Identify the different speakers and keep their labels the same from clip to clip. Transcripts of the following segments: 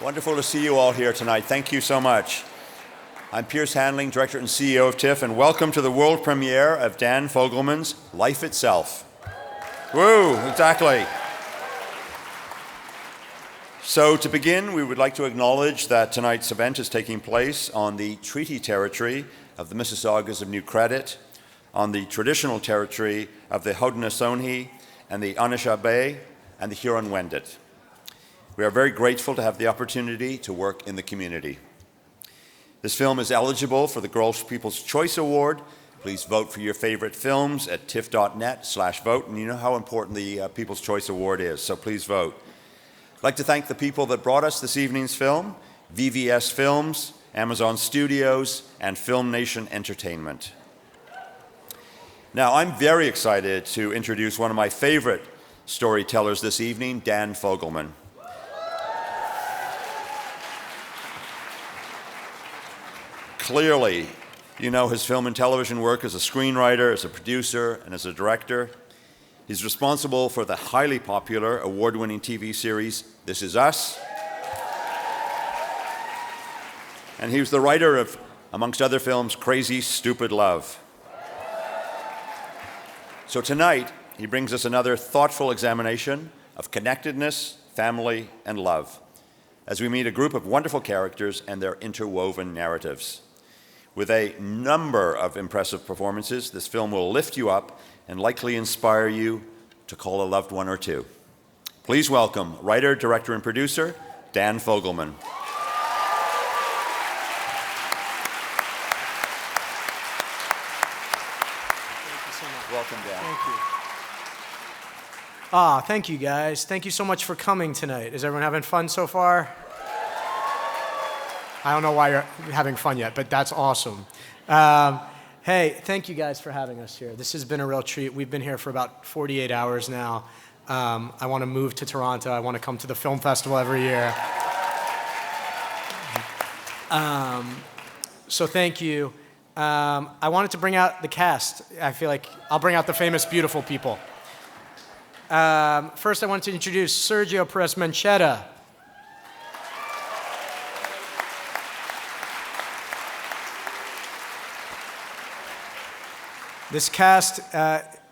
Speaker 1: Wonderful to see you all here tonight. Thank you so much. I'm Piers Handling, Director and CEO of TIFF, and welcome to the world premiere of Dan Fogelman's Life Itself. Woo, exactly. So to begin, we would like to acknowledge that tonight's event is taking place on the treaty territory of the Mississaugas of New Credit, on the traditional territory of the Haudenosaunee and the Anishinaabe and the Huron-Wendat. We are very grateful to have the opportunity to work in the community. This film is eligible for the Girls People's Choice Award. Please vote for your favorite films at tiff.net/vote, and you know how important the People's Choice Award is, so please vote. I'd like to thank the people that brought us this evening's film, VVS Films, Amazon Studios, and Film Nation Entertainment. Now, I'm very excited to introduce one of my favorite storytellers this evening, Dan Fogelman. Clearly, you know his film and television work as a screenwriter, as a producer, and as a director. He's responsible for the highly popular, award-winning TV series, This Is Us. And he was the writer of, amongst other films, Crazy Stupid Love. So tonight, he brings us another thoughtful examination of connectedness, family, and love, as we meet a group of wonderful characters and their interwoven narratives. With a number of impressive performances, this film will lift you up and likely inspire you to call a loved one or two. Please welcome writer, director, and producer, Dan Fogelman.
Speaker 2: Thank you so much.
Speaker 1: Welcome, Dan.
Speaker 2: Thank you. Thank you, guys. Thank you so much for coming tonight. Is everyone having fun so far? I don't know why you're having fun yet, but that's awesome. Hey, thank you guys for having us here. This has been a real treat. We've been here for about 48 hours now. I want to move to Toronto. I want to come to the film festival every year. So thank you. I wanted to bring out the cast. I feel like I'll bring out the famous, beautiful people. First, I want to introduce Sergio Perez-Mencheta. This cast,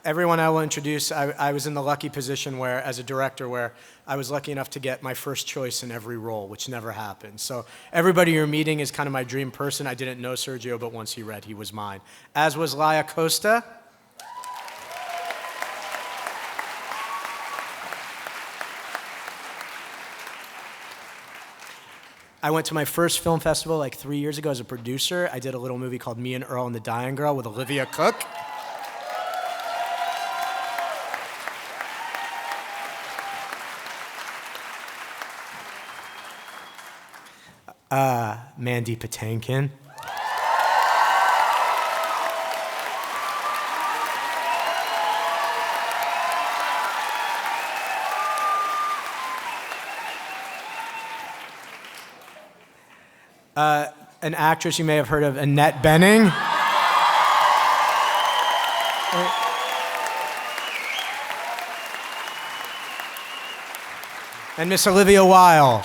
Speaker 2: everyone I will introduce, I was in the lucky position where, as a director, where I was lucky enough to get my first choice in every role, which never happened. So everybody you're meeting is kind of my dream person. I didn't know Sergio, but once he read, he was mine. As was Laia Costa. I went to my first film festival like 3 years ago as a producer. I did a little movie called Me and Earl and the Dying Girl with Olivia Cooke. Mandy Patinkin. An actress you may have heard of, Annette Bening. And Miss Olivia Wilde.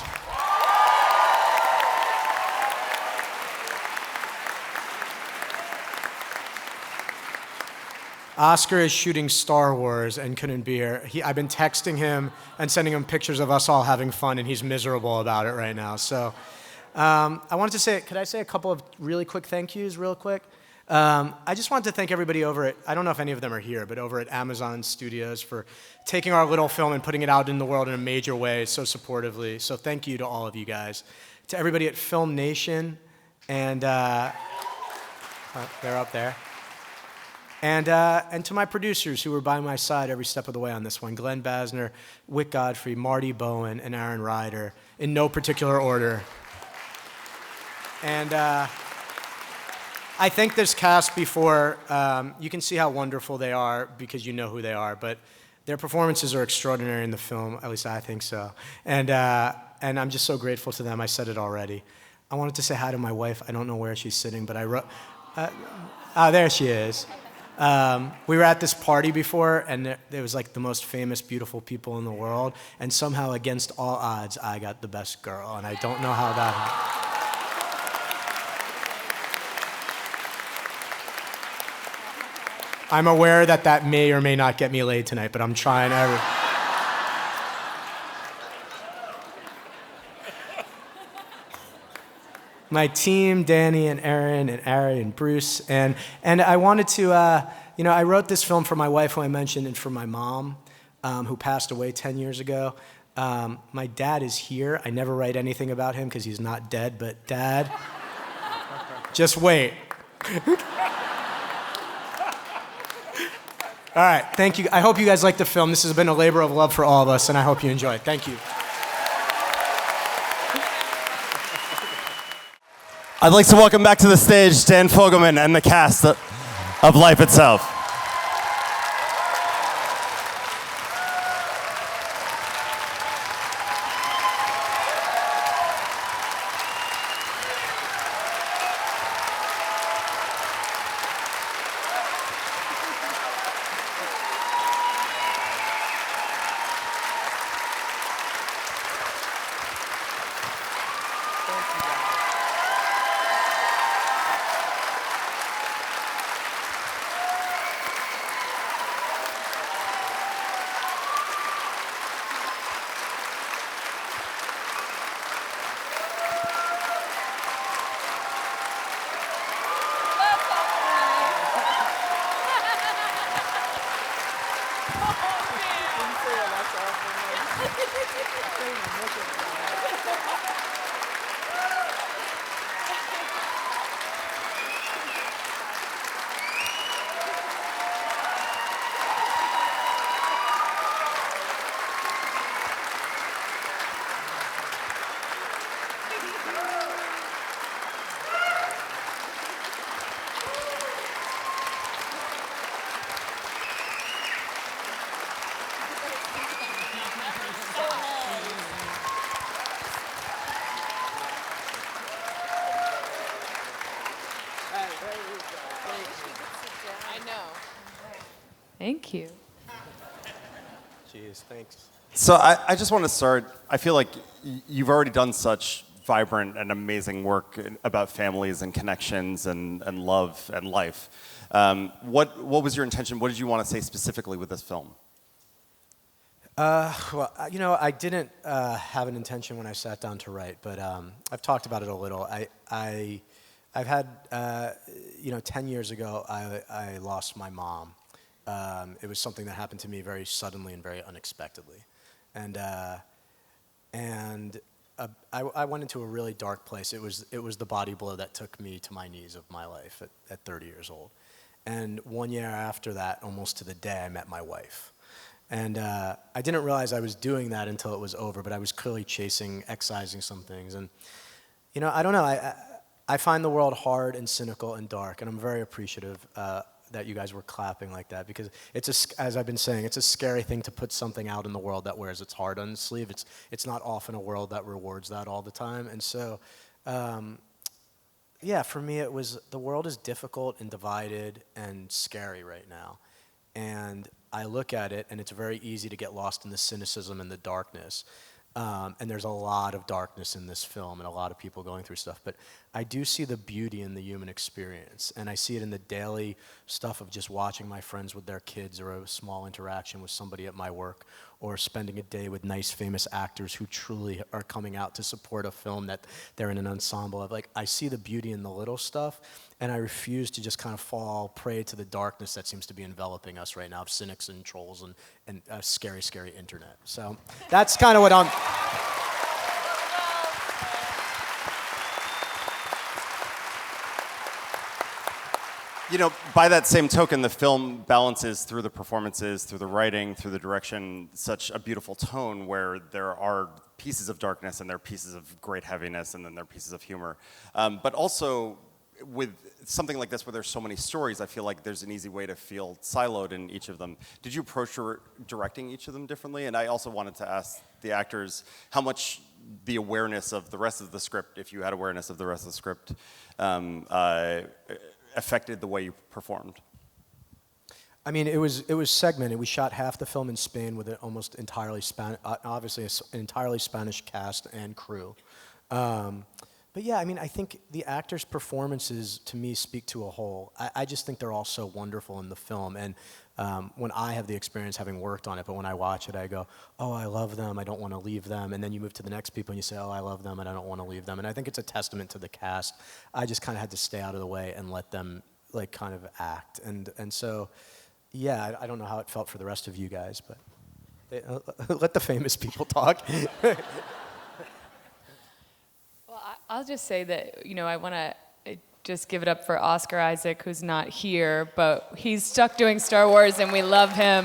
Speaker 2: Oscar is shooting Star Wars and couldn't be here. I've been texting him and sending him pictures of us all having fun, and he's miserable about it right now. So I wanted to say, could I say a couple of really quick thank yous real quick? I just wanted to thank everybody over at, I don't know if any of them are here, but over at Amazon Studios for taking our little film and putting it out in the world in a major way so supportively. So thank you to all of you guys. To everybody at Film Nation, and they're up there. And to my producers who were by my side every step of the way on this one, Glenn Basner, Wick Godfrey, Marty Bowen, and Aaron Ryder, in no particular order. And I thanked this cast before. You can see how wonderful they are because you know who they are, but their performances are extraordinary in the film, at least I think so. And I'm just so grateful to them. I said it already. I wanted to say hi to my wife. I don't know where she's sitting, but I wrote, there she is. We were at this party before, and there was like the most famous, beautiful people in the world, and somehow, against all odds, I got the best girl, and I don't know how that happened. I'm aware that that may or may not get me laid tonight, but I'm trying every... My team, Danny and Aaron and Ari and Bruce, and I wanted to, I wrote this film for my wife, who I mentioned, and for my mom, who passed away 10 years ago. My dad is here. I never write anything about him because he's not dead, but Dad, just wait. All right, thank you. I hope you guys like the film. This has been a labor of love for all of us, and I hope you enjoy it. Thank you.
Speaker 3: I'd like to welcome back to the stage Dan Fogelman and the cast of Life Itself.
Speaker 4: Thank you.
Speaker 2: Jeez, thanks.
Speaker 3: So I just want to start, I feel like you've already done such vibrant and amazing work about families and connections and love and life. What was your intention? What did you want to say specifically with this film?
Speaker 2: Well, I didn't have an intention when I sat down to write, but I've talked about it a little. I've had, 10 years ago, I lost my mom. It was something that happened to me very suddenly and very unexpectedly. And I went into a really dark place. It was the body blow that took me to my knees of my life at 30 years old. And 1 year after that, almost to the day, I met my wife. And I didn't realize I was doing that until it was over, but I was clearly excising some things. And, I don't know, I find the world hard and cynical and dark, and I'm very appreciative that you guys were clapping like that, because as I've been saying, it's a scary thing to put something out in the world that wears its heart on its sleeve. It's not often a world that rewards that all the time. And so, for me, it was, the world is difficult and divided and scary right now. And I look at it, and it's very easy to get lost in the cynicism and the darkness. And there's a lot of darkness in this film and a lot of people going through stuff. But I do see the beauty in the human experience. And I see it in the daily stuff of just watching my friends with their kids, or a small interaction with somebody at my work, or spending a day with nice, famous actors who truly are coming out to support a film that they're in an ensemble of. Like, I see the beauty in the little stuff, and I refuse to just kind of fall prey to the darkness that seems to be enveloping us right now, of cynics and trolls and a scary, scary internet. So that's kind of what I'm...
Speaker 3: By that same token, the film balances through the performances, through the writing, through the direction, such a beautiful tone where there are pieces of darkness and there are pieces of great heaviness, and then there are pieces of humor. But also, with something like this where there's so many stories, I feel like there's an easy way to feel siloed in each of them. Did you approach directing each of them differently? And I also wanted to ask the actors how much the awareness of the rest of the script, if you had awareness of the rest of the script, affected the way you performed.
Speaker 2: I mean, it was segmented. We shot half the film in Spain with an almost entirely obviously an entirely Spanish cast and crew. But yeah, I mean, I think the actors' performances to me speak to a whole. I just think they're all so wonderful in the film, and when I have the experience having worked on it, but when I watch it, I go, oh, I love them. I don't want to leave them. And then you move to the next people and you say, oh, I love them, and I don't want to leave them. And I think it's a testament to the cast. I just kind of had to stay out of the way and let them like kind of act, and so. Yeah, I don't know how it felt for the rest of you guys, but let the famous people talk.
Speaker 4: Well, I'll just say that, I want to just give it up for Oscar Isaac, who's not here, but he's stuck doing Star Wars, and we love him.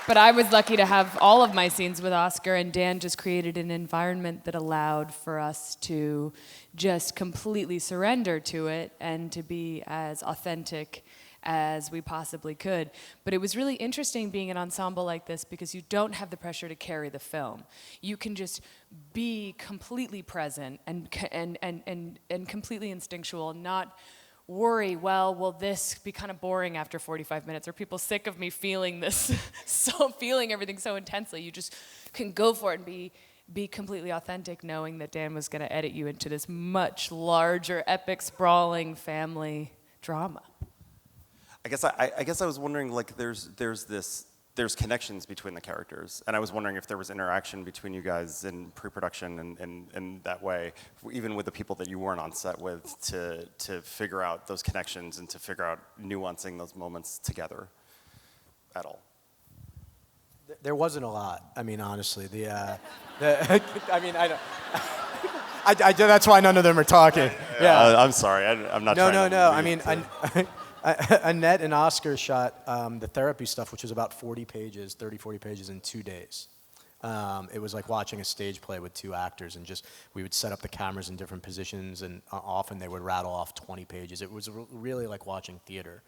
Speaker 4: But I was lucky to have all of my scenes with Oscar, and Dan just created an environment that allowed for us to just completely surrender to it and to be as authentic as we possibly could. But it was really interesting being an ensemble like this because you don't have the pressure to carry the film. You can just be completely present and completely instinctual, not worry, well, will this be kind of boring after 45 minutes? Are people sick of me feeling this, feeling everything so intensely? You just can go for it and be completely authentic, knowing that Dan was going to edit you into this much larger, epic, sprawling family drama.
Speaker 3: I guess I was wondering, like, there's connections between the characters, and I was wondering if there was interaction between you guys in pre-production and in that way, even with the people that you weren't on set with, to figure out those connections and to figure out nuancing those moments together at all.
Speaker 2: There wasn't a lot. I mean, honestly, I mean, I don't. That's why none of them are talking. Yeah.
Speaker 3: I'm sorry. I'm not.
Speaker 2: No. I mean, Annette and Oscar shot the therapy stuff, which was about 40 pages in 2 days. It was like watching a stage play with two actors, and just we would set up the cameras in different positions, and often they would rattle off 20 pages. It was really like watching theater.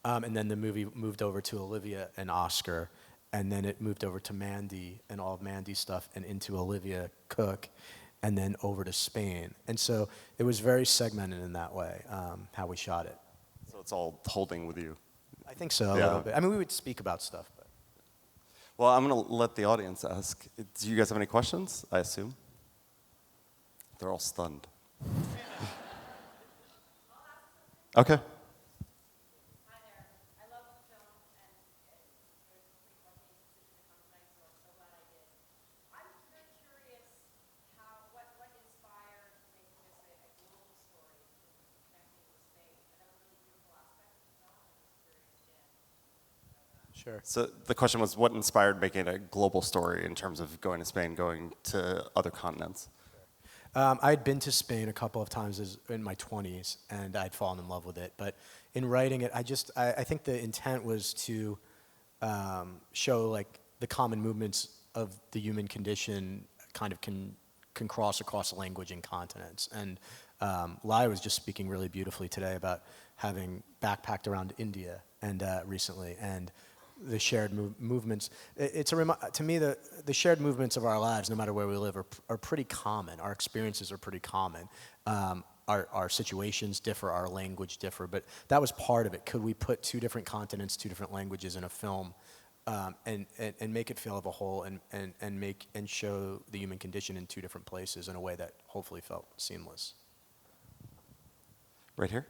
Speaker 2: And then the movie moved over to Olivia and Oscar, and then it moved over to Mandy and all of Mandy's stuff, and into Olivia Cooke, and then over to Spain. And so it was very segmented in that way, how we shot it.
Speaker 3: So it's all holding with you.
Speaker 2: I think so, a little bit. I mean, we would speak about stuff. But.
Speaker 3: Well, I'm going to let the audience ask. Do you guys have any questions, I assume? They're all stunned. Okay.
Speaker 2: Sure.
Speaker 3: So the question was, what inspired making a global story in terms of going to Spain, going to other continents?
Speaker 2: I'd been to Spain a couple of times in my 20s, and I'd fallen in love with it. But in writing it, I think the intent was to show like the common movements of the human condition kind of can cross across language and continents. And Lai was just speaking really beautifully today about having backpacked around India and recently, and the shared movements. To me, the shared movements of our lives, no matter where we live, are pretty common. Our experiences are pretty common. Our situations differ, our language differ, but that was part of it. Could we put two different continents, two different languages in a film, and make it feel of a whole, and show the human condition in two different places in a way that hopefully felt seamless?
Speaker 3: Right here.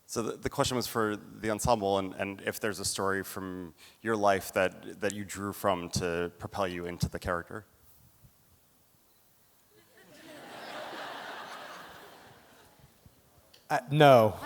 Speaker 3: So the question was for the ensemble, and if there's a story from your life that you drew from to propel you into the character.
Speaker 2: No.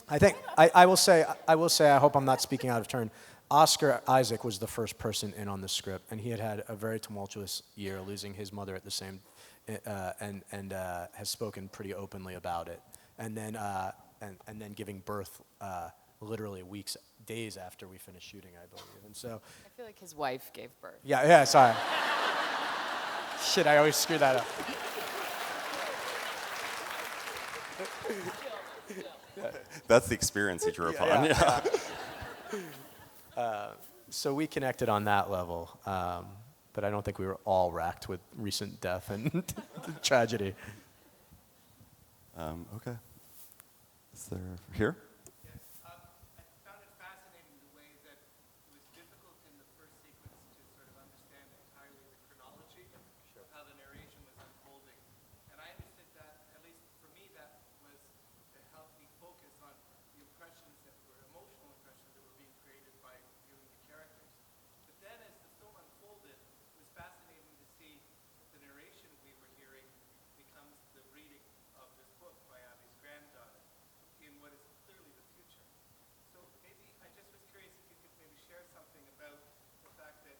Speaker 2: I think I will say I hope I'm not speaking out of turn. Oscar Isaac was the first person in on the script, and he had a very tumultuous year, losing his mother at the same, and has spoken pretty openly about it. And then giving birth literally days after we finished shooting, I believe. And so
Speaker 4: I feel like his wife gave birth.
Speaker 2: yeah, sorry. Shit, I always screw that up.
Speaker 3: That's the experience he drew upon.
Speaker 2: So we connected on that level, but I don't think we were all racked with recent death and tragedy.
Speaker 3: Okay. Is there here?
Speaker 5: Yes. I found it fascinating the way that it was difficult in the first sequence to sort of understand entirely the chronology of how the narration was unfolding. And I understood that, at least for me, that was to help me focus on the impressions that were emotional impressions that were being created by viewing the characters. But then as the film unfolded, it was fascinating to see that the narration we were hearing becomes the reading of this book by Abby's granddaughter in what is clearly the future. So maybe I just was curious if you could maybe share something about the fact that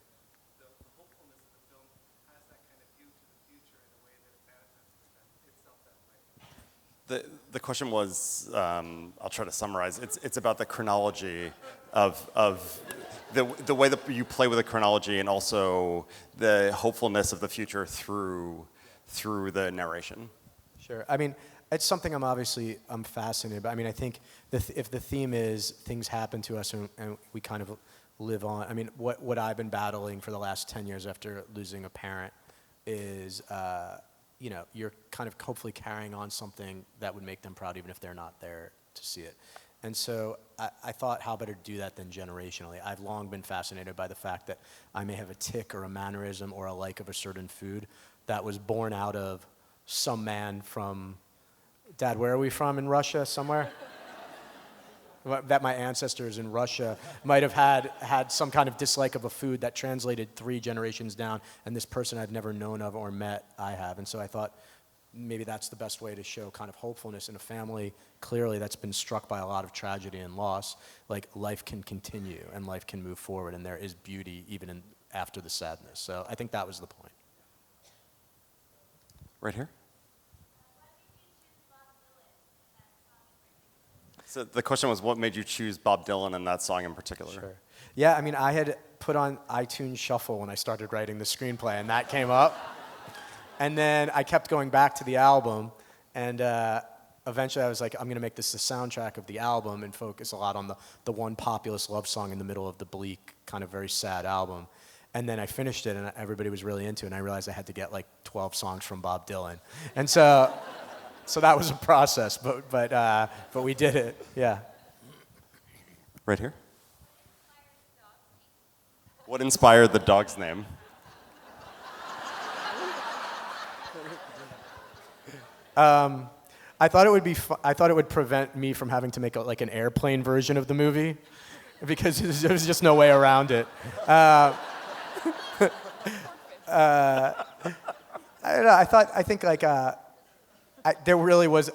Speaker 5: the hopefulness of the film has that kind of view to the future in a way that it manifests itself that way.
Speaker 3: The question was, I'll try to summarize. It's about the chronology of the way that you play with the chronology, and also the hopefulness of the future through the narration.
Speaker 2: Sure. I mean, it's something I'm fascinated by. I mean, I think if the theme is things happen to us and we kind of live on. I mean, what I've been battling for the last 10 years after losing a parent is, you're kind of hopefully carrying on something that would make them proud even if they're not there to see it. And so I thought, how better to do that than generationally? I've long been fascinated by the fact that I may have a tic or a mannerism or a like of a certain food that was born out of some man from, Dad, where are we from in Russia? Somewhere? That my ancestors in Russia might have had some kind of dislike of a food that translated 3 generations down, and this person I've never known of or met, I have. And so I thought maybe that's the best way to show kind of hopefulness in a family, clearly that's been struck by a lot of tragedy and loss. Like, life can continue and life can move forward, and there is beauty even after the sadness. So I think that was the point.
Speaker 3: Right here. So the question was, what made you choose Bob Dylan and that song in particular?
Speaker 2: Sure. Yeah, I mean, I had put on iTunes Shuffle when I started writing the screenplay, and that came up. And then I kept going back to the album, and eventually I was like, I'm going to make this the soundtrack of the album and focus a lot on the one populist love song in the middle of the bleak, kind of very sad album. And then I finished it, and everybody was really into it, and I realized I had to get like 12 songs from Bob Dylan. And so that was a process, but we did it, yeah.
Speaker 3: Right here. What inspired the dog's name?
Speaker 2: I thought it would prevent me from having to make like an airplane version of the movie, because there was just no way around it. I don't know. There really was.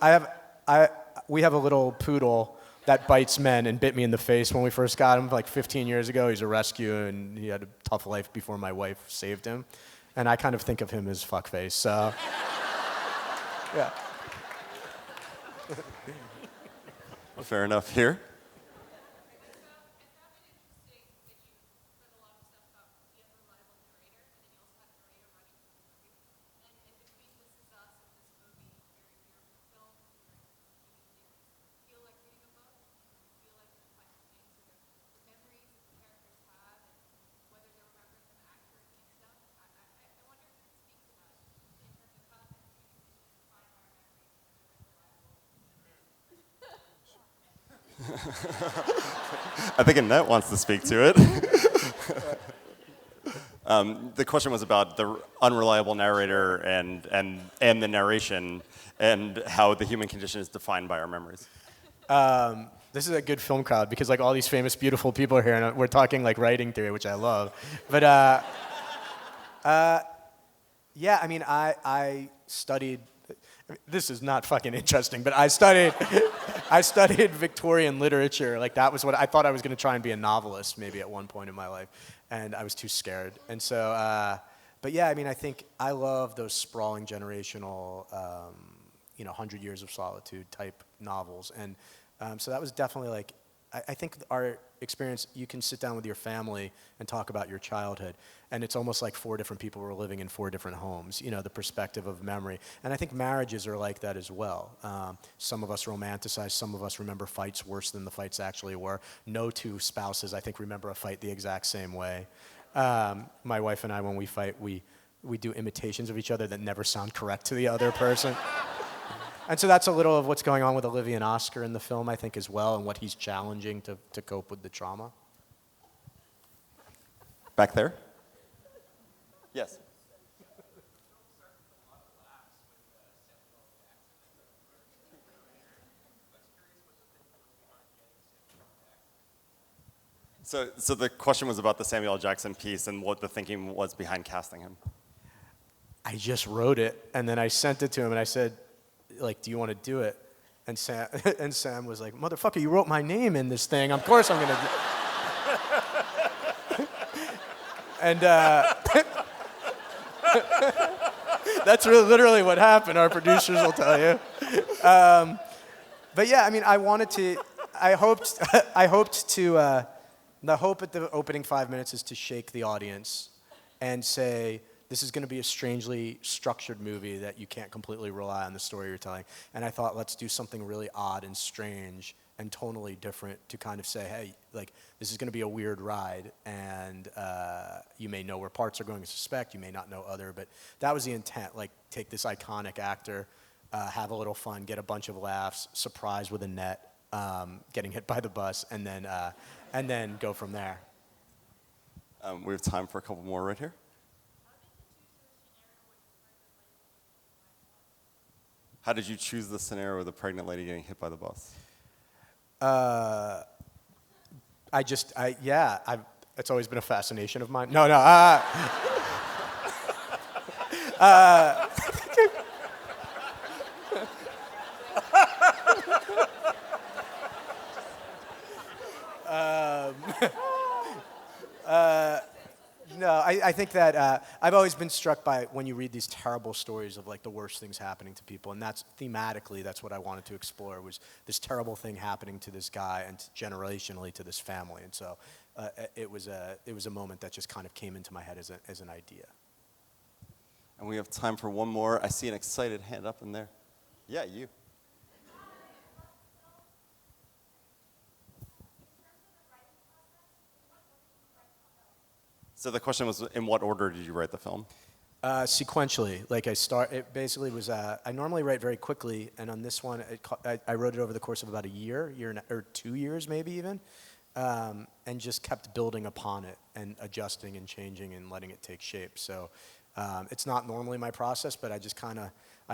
Speaker 2: We have a little poodle that bites men and bit me in the face when we first got him, like 15 years ago. He's a rescue, and he had a tough life before my wife saved him. And I kind of think of him as fuckface. So, yeah.
Speaker 3: Fair enough. Here. I think Annette wants to speak to it. The question was about the unreliable narrator and the narration, and how the human condition is defined by our memories.
Speaker 2: This is a good film crowd, because like all these famous, beautiful people are here, and we're talking like writing theory, which I love. But Yeah, I mean, I studied. This is not fucking interesting, but I studied I studied Victorian literature. Like that was what I thought I was going to try and be a novelist maybe at one point in my life, and I was too scared. And so, but yeah, I mean, I think I love those sprawling generational, 100 Years of Solitude type novels, and so that was definitely like. I think our experience, you can sit down with your family and talk about your childhood, and it's almost like 4 different people were living in 4 different homes, the perspective of memory. And I think marriages are like that as well. Some of us romanticize, some of us remember fights worse than the fights actually were. No 2 spouses, I think, remember a fight the exact same way. My wife and I, when we fight, we do imitations of each other that never sound correct to the other person. And so that's a little of what's going on with Olivia and Oscar in the film, I think, as well, and what he's challenging to cope with the trauma.
Speaker 3: Back there? Yes. So the question was about the Samuel L. Jackson piece and what the thinking was behind casting him.
Speaker 2: I just wrote it, and then I sent it to him, and I said, like, do you want to do it? And Sam was like, motherfucker, you wrote my name in this thing. Of course I'm going to do it. And that's literally what happened. Our producers will tell you. But yeah, I mean, I hoped to, the hope at the opening 5 minutes is to shake the audience and say, this is going to be a strangely structured movie that you can't completely rely on the story you're telling. And I thought, let's do something really odd and strange and tonally different to kind of say, hey, like, this is going to be a weird ride, and you may know where parts are going to suspect, you may not know other, but that was the intent, like, take this iconic actor, have a little fun, get a bunch of laughs, surprise with Annette, getting hit by the bus, and then go from there.
Speaker 3: We have time for a couple more right here. How did you choose the scenario with the pregnant lady getting hit by the bus? It's always been a fascination of mine. No. No, I think that I've always been struck by when you read these terrible stories of like the worst things happening to people, and that's thematically that's what I wanted to explore, was this terrible thing happening to this guy and generationally to this family, and so it was a moment that just kind of came into my head as an idea. And we have time for one more. I see an excited hand up in there. Yeah, you. So the question was, in what order did you write the film?
Speaker 2: Sequentially, like it basically was, I normally write very quickly, and on this one, I wrote it over the course of about a year or 2 years maybe even, and just kept building upon it and adjusting and changing and letting it take shape. So it's not normally my process, but I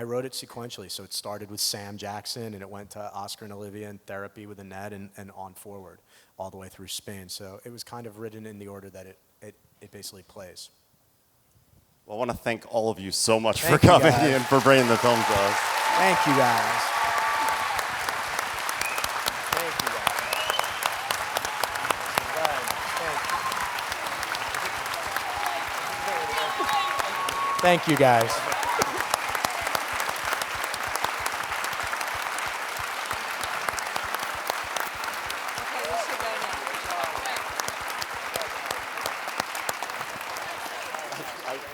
Speaker 2: wrote it sequentially. So it started with Sam Jackson, and it went to Oscar and Olivia and Therapy with Annette, and on forward, all the way through Spain. So it was kind of written in the order that it basically plays.
Speaker 3: Well, I want to thank all of you so much for coming and for bringing the film to us.
Speaker 2: Thank you, guys. Thank you, guys.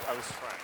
Speaker 3: I was trying.